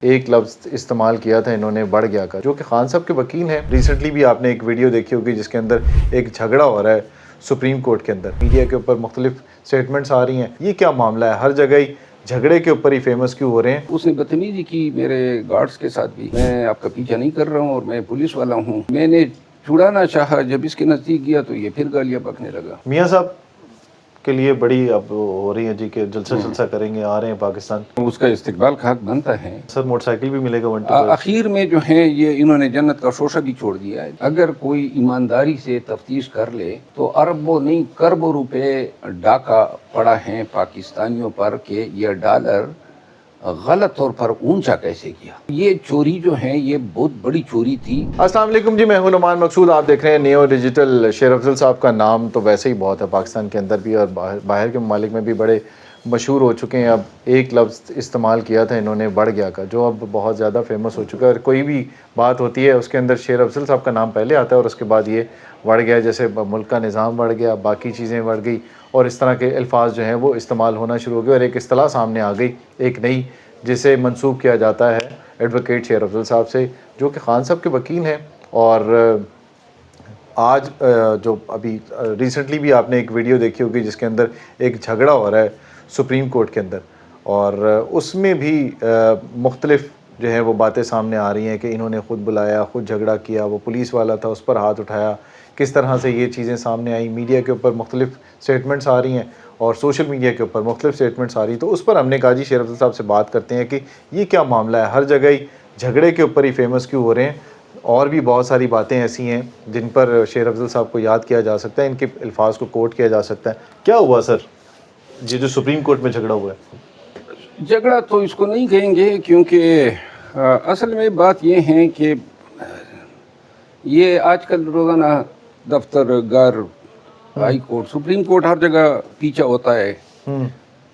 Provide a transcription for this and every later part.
ایک لفظ استعمال کیا تھا انہوں نے بڑھ گیا کا، جو کہ خان صاحب کے وکیل ہیں۔ ریسنٹلی بھی آپ نے ایک ویڈیو دیکھی ہوگی جس کے اندر ایک جھگڑا ہو رہا ہے سپریم کورٹ کے اندر، میڈیا کے اوپر مختلف سٹیٹمنٹس آ رہی ہیں۔ یہ کیا معاملہ ہے؟ ہر جگہ ہی جھگڑے کے اوپر ہی فیمس کیوں ہو رہے ہیں؟ اس نے بدتمیزی کی میرے گارڈز کے ساتھ بھی۔ میں آپ کا پیچھا نہیں کر رہا ہوں اور میں پولیس والا ہوں۔ میں نے چھڑانا چاہا، جب اس کے نزدیک گیا تو یہ پھر گالیاں بکنے لگا۔ میاں صاحب کے لیے بڑی اب ہو رہی ہے جی کہ جلسہ کریں گے، آ رہے ہیں پاکستان۔ اس کا استقبال کا حق بنتا ہے۔ سر موٹر سائیکل بھی ملے گا 125؟ اخیر میں جو ہے یہ انہوں نے جنت کا شوشہ بھی چھوڑ دیا ہے۔ اگر کوئی ایمانداری سے تفتیش کر لے تو اربوں نہیں کربوں روپے ڈاکہ پڑا ہے پاکستانیوں پر کہ یہ ڈالر غلط طور پر اونچا کیسے کیا۔ یہ چوری جو ہے یہ بہت بڑی چوری تھی۔ السلام علیکم جی، میں ہوں نعمان مقصود، آپ دیکھ رہے ہیں نیو ڈیجیٹل۔ شیر افضل صاحب کا نام تو ویسے ہی بہت ہے پاکستان کے اندر بھی، اور باہر کے ممالک میں بھی بڑے مشہور ہو چکے ہیں۔ اب ایک لفظ استعمال کیا تھا انہوں نے بڑھ گیا کا، جو اب بہت زیادہ فیمس ہو چکا ہے، اور کوئی بھی بات ہوتی ہے اس کے اندر شیر افضل صاحب کا نام پہلے آتا ہے اور اس کے بعد یہ بڑھ گیا، جیسے ملک کا نظام بڑھ گیا، باقی چیزیں بڑھ گئی، اور اس طرح کے الفاظ جو ہیں وہ استعمال ہونا شروع ہو گئے، اور ایک اصطلاح سامنے آ گئی ایک نئی، جسے منسوب کیا جاتا ہے ایڈوکیٹ شیر افضل صاحب سے، جو کہ خان صاحب کے وکیل ہیں۔ اور آج جو ابھی ریسنٹلی بھی آپ نے ایک ویڈیو دیکھی ہوگی جس کے اندر ایک جھگڑا ہو رہا ہے سپریم کورٹ کے اندر، اور اس میں بھی مختلف جو ہے وہ باتیں سامنے آ رہی ہیں کہ انہوں نے خود بلایا، خود جھگڑا کیا، وہ پولیس والا تھا، اس پر ہاتھ اٹھایا، کس طرح سے یہ چیزیں سامنے آئیں، میڈیا کے اوپر مختلف سٹیٹمنٹس آ رہی ہیں اور سوشل میڈیا کے اوپر مختلف سٹیٹمنٹس آ رہی ہیں۔ تو اس پر ہم نے کہا جی شیر افضل صاحب سے بات کرتے ہیں کہ یہ کیا معاملہ ہے؟ ہر جگہ ہی جھگڑے کے اوپر ہی فیمس کیوں ہو رہے ہیں؟ اور بھی بہت ساری باتیں ایسی ہیں جن پر شیر افضل صاحب کو یاد کیا جا سکتا ہے، ان کے الفاظ کو کوٹ کیا جا سکتا ہے۔ کیا ہوا سر یہ جو سپریم کورٹ میں جھگڑا ہوا ہے؟ جھگڑا تو اس کو نہیں کہیں گے، کیونکہ اصل میں بات یہ ہے کہ یہ آج کل روزانہ دفتر، گھر، ہائی کورٹ، سپریم کورٹ ہر جگہ پیچھا ہوتا ہے۔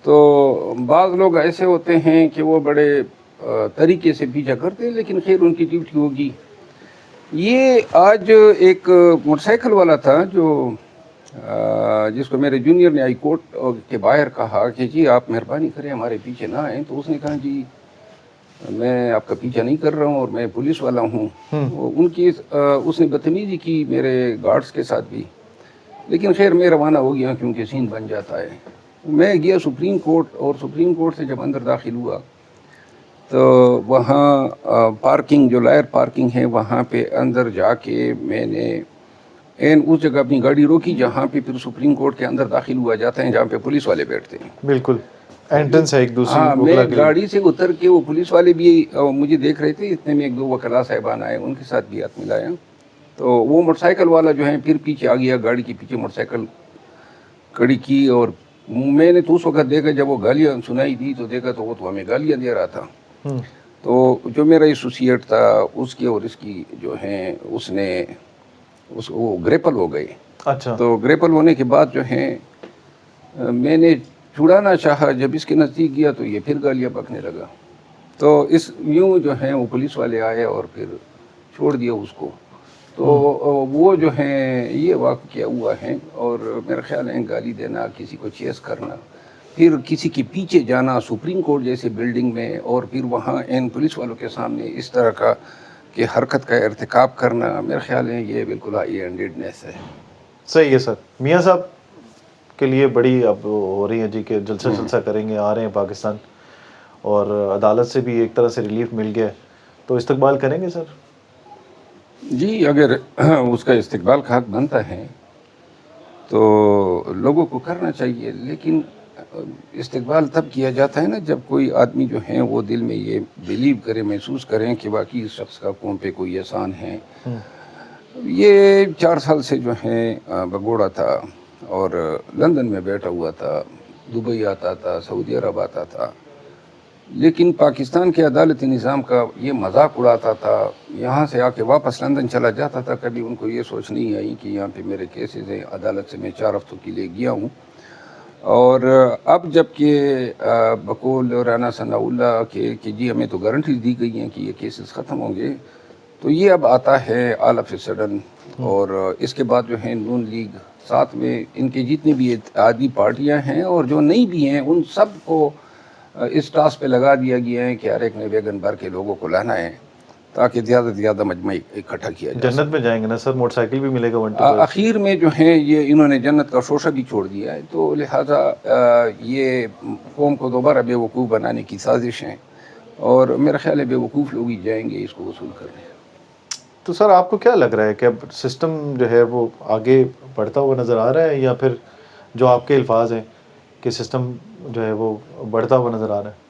تو بعض لوگ ایسے ہوتے ہیں کہ وہ بڑے طریقے سے پیچھا کرتے ہیں، لیکن خیر ان کی ڈیوٹی ہوگی۔ یہ آج ایک موٹر سائیکل والا تھا جو جس کو میرے جونیئر نے ہائی کورٹ کے باہر کہا کہ جی آپ مہربانی کریں ہمارے پیچھے نہ آئیں، تو اس نے کہا جی میں آپ کا پیچھا نہیں کر رہا ہوں اور میں پولیس والا ہوں۔ ان کی اس نے بدتمیزی کی میرے گارڈز کے ساتھ بھی، لیکن خیر میں روانہ ہو گیا کیونکہ سین بن جاتا ہے۔ میں گیا سپریم کورٹ، اور سپریم کورٹ سے جب اندر داخل ہوا تو وہاں پارکنگ جو لائر پارکنگ ہے وہاں پہ اندر جا کے میں نے اس جگہ اپنی گاڑی روکی جہاں پہ پھر سپریم کورٹ کے اندر داخل ہوا جاتا ہے، جہاں پہ پولیس والے بیٹھتے ہیں۔ بالکل انٹرنس ہے ایک دوسری ہاں، وکلا میں کے لیے۔ گاڑی سے اتر کے، وہ پولیس والے بھی مجھے دیکھ رہے تھے، اتنے میں ایک دو وکلا صاحبان آئے، ان کے ساتھ بھی ہاتھ ملایا۔ تو وہ موٹر سائیکل والا جو ہے پھر پیچھے آ گیا، گاڑی کے پیچھے موٹر سائیکل کھڑی کی، اور میں نے تو اس وقت دیکھا جب وہ گالیاں سنائی دی تو دیکھا تو وہ تو ہمیں گالیاں دے رہا تھا۔ تو جو میرا ایسوسیٹ تھا اس کی اور اس کی جو ہیں وہ گریپل ہو گئے۔ اچھا، تو گریپل ہونے کے بعد جو ہے میں نے چھڑانا چاہا، جب اس کے نزدیک گیا تو یہ پھر گالیاں بکنے لگا۔ تو یوں جو ہیں وہ پولیس والے آئے اور پھر چھوڑ دیا اس کو۔ تو وہ جو ہیں یہ واقعہ ہوا ہے، اور میرا خیال ہے گالی دینا، کسی کو چیس کرنا، پھر کسی کے پیچھے جانا سپریم کورٹ جیسے بلڈنگ میں، اور پھر وہاں پولیس والوں کے سامنے اس طرح کا کہ حرکت کا ارتکاب کرنا، میرا خیال ہے یہ بالکل ہائی ہینڈیڈنیس ہے۔ صحیح ہے سر۔ میاں صاحب کے لیے بڑی اب ہو رہی ہے جی کہ جلسہ کریں گے، آ رہے ہیں پاکستان، اور عدالت سے بھی ایک طرح سے ریلیف مل گیا ہے، تو استقبال کریں گے سر؟ جی اگر اس کا استقبال کا حق بنتا ہے تو لوگوں کو کرنا چاہیے، لیکن استقبال تب کیا جاتا ہے نا جب کوئی آدمی جو ہیں وہ دل میں یہ بلیو کرے، محسوس کریں کہ باقی اس شخص کا قوم پہ کوئی احسان ہے۔ یہ 4 سال سے جو ہے بگوڑا تھا، اور لندن میں بیٹھا ہوا تھا، دبئی آتا تھا، سعودی عرب آتا تھا، لیکن پاکستان کے عدالتی نظام کا یہ مذاق اڑاتا تھا۔ یہاں سے آ کے واپس لندن چلا جاتا تھا، کبھی ان کو یہ سوچ نہیں آئی کہ یہاں پہ میرے کیسز ہیں، عدالت سے میں 4 ہفتوں کے لیے گیا ہوں۔ اور اب جب کہ بقول رانا ثناء اللہ کہ جی ہمیں تو گارنٹیز دی گئی ہیں کہ یہ کیسز ختم ہوں گے، تو یہ اب آتا ہے آل آف اے سڈن۔ اور اس کے بعد جو ہے نون لیگ، ساتھ میں ان کے جتنی بھی اتحادی پارٹیاں ہیں اور جو نئی بھی ہیں، ان سب کو اس ٹاسک پہ لگا دیا گیا ہے کہ ہر ایک نے ویگن بھر کے لوگوں کو لانا ہے تاکہ زیادہ سے زیادہ مجمع اکٹھا کیا جائے. جنت میں جائیں گے نا سر, موٹر سائیکل بھی ملے گا 1 to 5. اخیر میں جو ہے یہ انہوں نے جنت کا شوشہ بھی چھوڑ دیا ہے, تو لہٰذا یہ قوم کو دوبارہ بے وقوف بنانے کی سازش ہیں, اور میرا خیال ہے بے وقوف لوگ ہی جائیں گے اس کو وصول کرنے. تو سر آپ کو کیا لگ رہا ہے کہ اب سسٹم جو ہے وہ آگے بڑھتا ہوا نظر آ رہا ہے, یا پھر جو آپ کے الفاظ ہیں کہ سسٹم جو ہے وہ بڑھتا ہوا نظر آ رہا ہے؟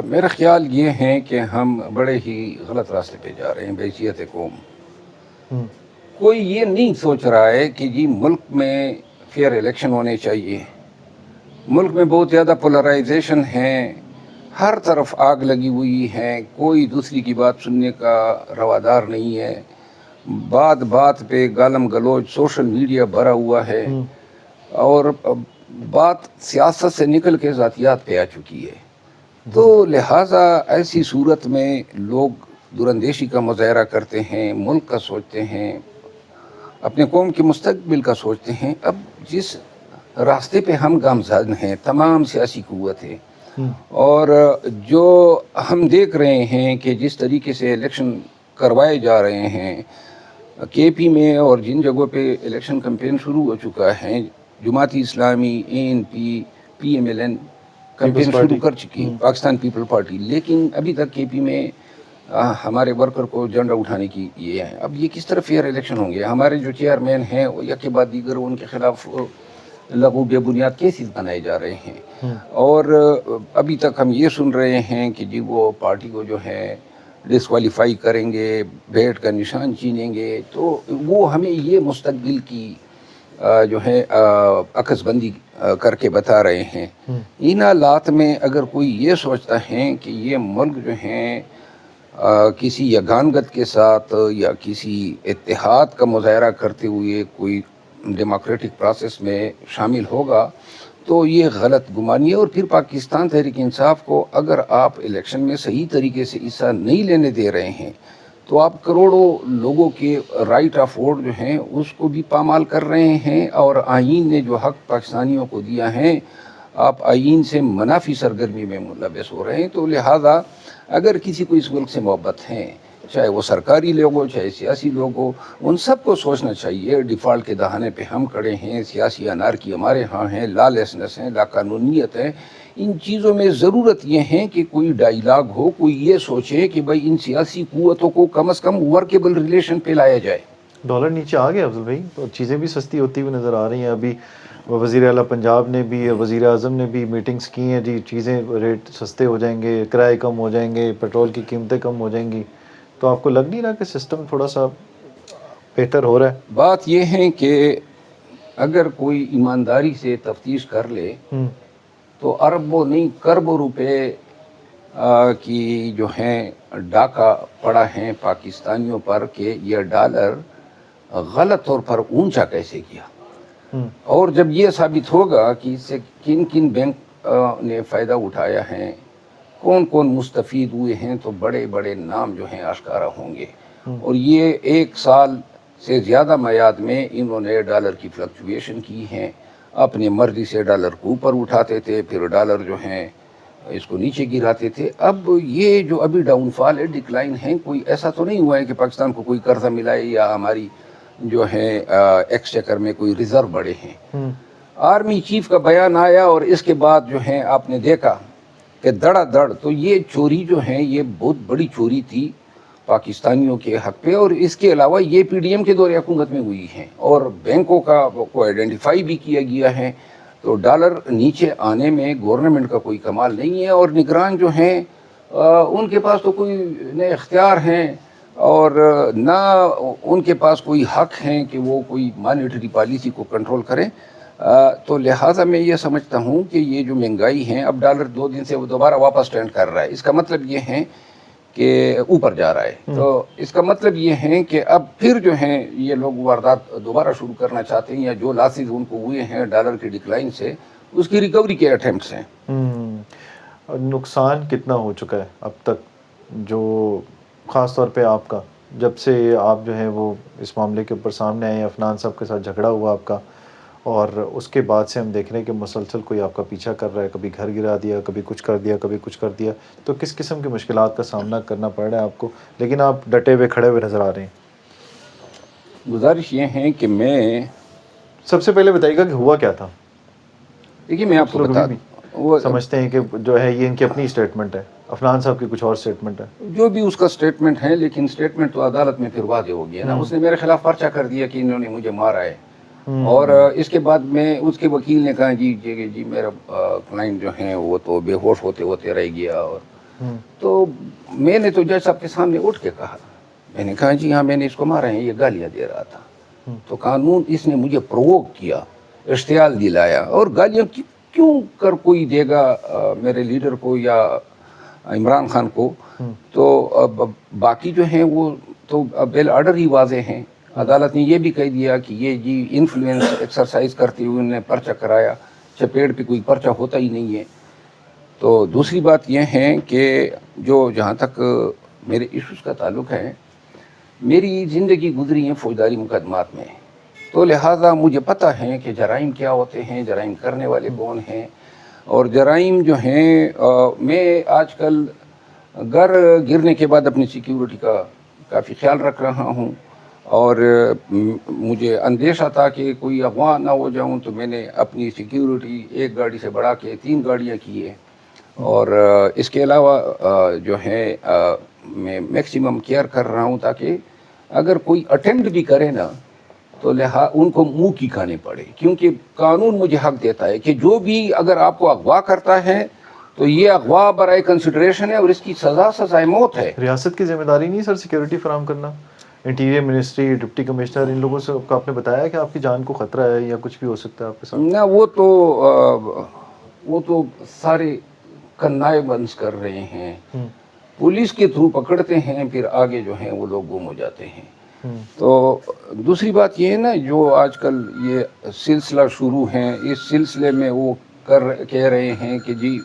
میرا خیال یہ ہے کہ ہم بڑے ہی غلط راستے پہ جا رہے ہیں بحیثیت قوم. کوئی یہ نہیں سوچ رہا ہے کہ جی ملک میں فیئر الیکشن ہونے چاہیے. ملک میں بہت زیادہ پولرائزیشن ہے, ہر طرف آگ لگی ہوئی ہے, کوئی دوسری کی بات سننے کا روادار نہیں ہے, بات بات پہ گالم گلوچ سوشل میڈیا بھرا ہوا ہے, اور بات سیاست سے نکل کے ذاتیات پہ آ چکی ہے. تو لہٰذا ایسی صورت میں لوگ دراندیشی کا مظاہرہ کرتے ہیں, ملک کا سوچتے ہیں, اپنے قوم کے مستقبل کا سوچتے ہیں. اب جس راستے پہ ہم گامزن ہیں تمام سیاسی قوتیں, اور جو ہم دیکھ رہے ہیں کہ جس طریقے سے الیکشن کروائے جا رہے ہیں کے پی میں, اور جن جگہوں پہ الیکشن کمپین شروع ہو چکا ہے, Jamaat Islami, ANP, PMLN campaign شروع کر چکی ہے, پاکستان پیپل پارٹی, لیکن ابھی تک کے پی میں ہمارے ورکر کو جھنڈا اٹھانے کی یہ ہے. اب یہ کس طرح فیئر الیکشن ہوں گے؟ ہمارے جو چیئرمین ہیں وہ یک کے بعد دیگر ان کے خلاف لغو بے بنیاد کیسز بنائے جا رہے ہیں, اور ابھی تک ہم یہ سن رہے ہیں کہ جی وہ پارٹی کو جو ہے ڈسکوالیفائی کریں گے, بیٹ کا نشان چھینیں گے. تو وہ ہمیں یہ مستقبل کی جو ہے عکس بندی کر کے بتا رہے ہیں. ان حالات میں اگر کوئی یہ سوچتا ہے کہ یہ ملک جو ہیں کسی یگانگت کے ساتھ یا کسی اتحاد کا مظاہرہ کرتے ہوئے کوئی ڈیموکریٹک پروسیس میں شامل ہوگا, تو یہ غلط گمانی ہے. اور پھر پاکستان تحریک انصاف کو اگر آپ الیکشن میں صحیح طریقے سے حصہ نہیں لینے دے رہے ہیں, تو آپ کروڑوں لوگوں کے رائٹ آف ووٹ جو ہیں اس کو بھی پامال کر رہے ہیں, اور آئین نے جو حق پاکستانیوں کو دیا ہے آپ آئین سے منافی سرگرمی میں ملوث ہو رہے ہیں. تو لہٰذا اگر کسی کو اس ملک سے محبت ہے, چاہے وہ سرکاری لوگ ہو چاہے سیاسی لوگ ہو, ان سب کو سوچنا چاہیے ڈیفالٹ کے دہانے پہ ہم کھڑے ہیں, سیاسی انارکی ہمارے ہاں ہیں, لا لیسنس ہیں, لا قانونیت ہے. ان چیزوں میں ضرورت یہ ہے کہ کوئی ڈائیلاگ ہو, کوئی یہ سوچے کہ بھائی ان سیاسی قوتوں کو کم از کم ورکیبل ریلیشن پہ لایا جائے. ڈالر نیچے آ گیا افضل بھائی, تو چیزیں بھی سستی ہوتی ہوئی نظر آ رہی ہیں. ابھی وزیر اعلیٰ پنجاب نے بھی, وزیر اعظم نے بھی میٹنگز کی ہیں, جی چیزیں ریٹ سستے ہو جائیں گے, کرائے کم ہو جائیں گے, پیٹرول کی قیمتیں کم ہو جائیں گی. تو آپ کو لگ نہیں رہا کہ سسٹم تھوڑا سا بہتر ہو رہا ہے؟ بات یہ ہے کہ اگر کوئی ایمانداری سے تفتیش کر لے تو اربوں نہیں کربوں روپے کی جو ہیں ڈاکہ پڑا ہے پاکستانیوں پر کہ یہ ڈالر غلط طور پر اونچا کیسے کیا. اور جب یہ ثابت ہوگا کہ اس سے کن کن بینک نے فائدہ اٹھایا ہے, کون کون مستفید ہوئے ہیں, تو بڑے بڑے نام جو ہیں آشکارا ہوں گے. اور یہ 1 سال سے زیادہ میعاد میں انہوں نے ڈالر کی فلکچویشن کی ہیں, اپنے مرضی سے ڈالر کو اوپر اٹھاتے تھے, پھر ڈالر جو ہیں اس کو نیچے گراتے تھے. اب یہ جو ابھی ڈاؤن فال ہے, ڈکلائن ہے, کوئی ایسا تو نہیں ہوا ہے کہ پاکستان کو کوئی قرضہ ملا ہے یا ہماری جو ہے ایکسچیکر میں کوئی ریزرو بڑے ہیں. آرمی چیف کا بیان آیا اور اس کے بعد جو ہے آپ نے دیکھا کہ دڑا دڑ, تو یہ چوری جو ہے یہ بہت بڑی چوری تھی پاکستانیوں کے حق پہ. اور اس کے علاوہ یہ PDM کے دور حکومت میں ہوئی ہیں, اور بینکوں کا کو آئیڈینٹیفائی بھی کیا گیا ہے. تو ڈالر نیچے آنے میں گورنمنٹ کا کوئی کمال نہیں ہے, اور نگران جو ہیں ان کے پاس تو کوئی نہ اختیار ہیں اور نہ ان کے پاس کوئی حق ہیں کہ وہ کوئی مانیٹری پالیسی کو کنٹرول کریں. تو لہٰذا میں یہ سمجھتا ہوں کہ یہ جو مہنگائی ہے, اب ڈالر 2 دن سے وہ دوبارہ واپس ٹرینڈ کر رہا ہے, اس کا مطلب یہ ہے کہ اوپر جا رہا ہے. تو اس کا مطلب یہ ہے کہ اب پھر جو ہیں یہ لوگ واردات دوبارہ شروع کرنا چاہتے ہیں, یا جو لاسز ان کو ہوئے ہیں ڈالر کی ڈکلائن سے اس کی ریکوری کے اٹیمپٹس ہیں. نقصان کتنا ہو چکا ہے اب تک, جو خاص طور پہ آپ کا, جب سے آپ جو ہے وہ اس معاملے کے اوپر سامنے آئے, عفنان صاحب کے ساتھ جھگڑا ہوا آپ کا, اور اس کے بعد سے ہم دیکھ رہے ہیں کہ مسلسل کوئی آپ کا پیچھا کر رہا ہے, کبھی گھر گرا دیا, کبھی کچھ کر دیا, کبھی کچھ کر دیا. تو کس قسم کی مشکلات کا سامنا کرنا پڑ رہا ہے آپ کو, لیکن آپ ڈٹے ہوئے کھڑے ہوئے نظر آ رہے ہیں. گزارش یہ ہے کہ میں, سب سے پہلے بتائیے گا کہ ہوا کیا تھا. دیکھیے میں آپ کو بتا دوں, وہ سمجھتے ہیں کہ جو ہے یہ ان کی اپنی اسٹیٹمنٹ ہے, عفنان صاحب کی کچھ اور اسٹیٹمنٹ ہے. جو بھی اس کا اسٹیٹمنٹ ہے, لیکن اسٹیٹمنٹ تو عدالت میں پھر واضح ہو گیا نا. اس نے میرے خلاف پرچہ کر دیا کہ انہوں نے مجھے مارا ہے, اور اس کے بعد میں, اس کے وکیل نے کہا جی میرا کلائنٹ جو ہیں وہ تو بے ہوش ہوتے ہوتے رہ گیا. اور تو میں نے تو جج صاحب کے سامنے اٹھ کے کہا, میں نے کہا جی ہاں میں نے اس کو مارا ہے, یہ گالیاں دے رہا تھا. تو قانون اس نے مجھے پرووک کیا, اشتعال دلایا, اور گالیاں کیوں کر کوئی دے گا میرے لیڈر کو یا عمران خان کو. تو باقی جو ہیں وہ تو بیل آرڈر ہی واضح ہیں. عدالت نے یہ بھی کہہ دیا کہ یہ جی انفلوئنس ایکسرسائز کرتے ہوئے انہوں نے پرچہ کرایا, چپیٹ پہ کوئی پرچہ ہوتا ہی نہیں ہے. تو دوسری بات یہ ہے کہ جہاں تک میرے ایشوز کا تعلق ہے, میری زندگی گزری ہے فوجداری مقدمات میں, تو لہٰذا مجھے پتہ ہے کہ جرائم کیا ہوتے ہیں, جرائم کرنے والے کون ہیں. اور جرائم جو ہیں, میں آج کل گھر گرنے کے بعد اپنی سیکیورٹی کا کافی خیال رکھ رہا ہوں, اور مجھے اندیشہ تھا کہ کوئی اغوا نہ ہو جاؤں, تو میں نے اپنی سیکیورٹی ایک گاڑی سے بڑھا کے 3 گاڑیاں کی ہیں. اور اس کے علاوہ جو ہے میں میکسیمم کیئر کر رہا ہوں تاکہ اگر کوئی اٹیمپٹ بھی کرے نا تو ان کو منہ کی کھانی پڑے, کیونکہ قانون مجھے حق دیتا ہے کہ جو بھی اگر آپ کو اغوا کرتا ہے تو یہ اغوا برائے کنسیڈریشن ہے, اور اس کی سزائے موت ہے. ریاست کی ذمہ داری نہیں سر سیکیورٹی فراہم کرنا؟ انٹیریئر منسٹری, ڈپٹی کمشنر, ان لوگوں سے آپ نے بتایا کہ آپ کی جان کو خطرہ ہے یا کچھ بھی ہو سکتا ہے آپ کے ساتھ؟ نہ, وہ تو سارے کنائبنس کر رہے ہیں, پولیس کے تھرو پکڑتے ہیں, پھر آگے جو ہیں وہ لوگ گم ہو جاتے ہیں. تو دوسری بات یہ ہے نا, جو آج کل یہ سلسلہ شروع ہیں, اس سلسلے میں وہ کہہ رہے ہیں کہ جی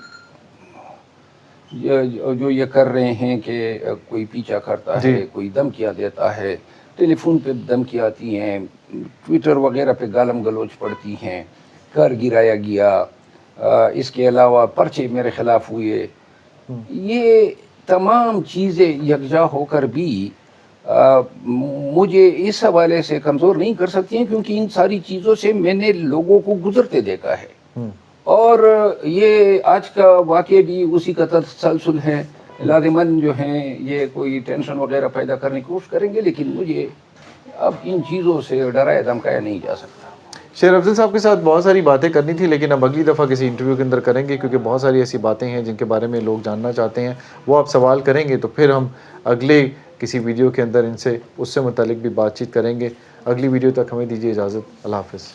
جو یہ کر رہے ہیں کہ کوئی پیچھا کرتا ہے, کوئی دھمکیاں دیتا ہے, ٹیلی فون پہ دھمکیاں آتی ہیں, ٹویٹر وغیرہ پہ گالم گلوچ پڑتی ہیں, گھر گرایا گیا, اس کے علاوہ پرچے میرے خلاف ہوئے. یہ تمام چیزیں یکجا ہو کر بھی مجھے اس حوالے سے کمزور نہیں کر سکتی ہیں, کیونکہ ان ساری چیزوں سے میں نے لوگوں کو گزرتے دیکھا ہے. اور یہ آج کا واقعہ بھی اسی کا تسلسل ہے. لازماً جو ہیں یہ کوئی ٹینشن وغیرہ پیدا کرنے کی کوشش کریں گے, لیکن مجھے اب ان چیزوں سے ڈرایا دھمکایا نہیں جا سکتا. شیر افضل صاحب کے ساتھ بہت ساری باتیں کرنی تھی, لیکن اب اگلی دفعہ کسی انٹرویو کے اندر کریں گے, کیونکہ بہت ساری ایسی باتیں ہیں جن کے بارے میں لوگ جاننا چاہتے ہیں. وہ آپ سوال کریں گے تو پھر ہم اگلے کسی ویڈیو کے اندر ان سے اس سے متعلق بھی بات چیت کریں گے. اگلی ویڈیو تک ہمیں دیجیے اجازت. اللہ حافظ.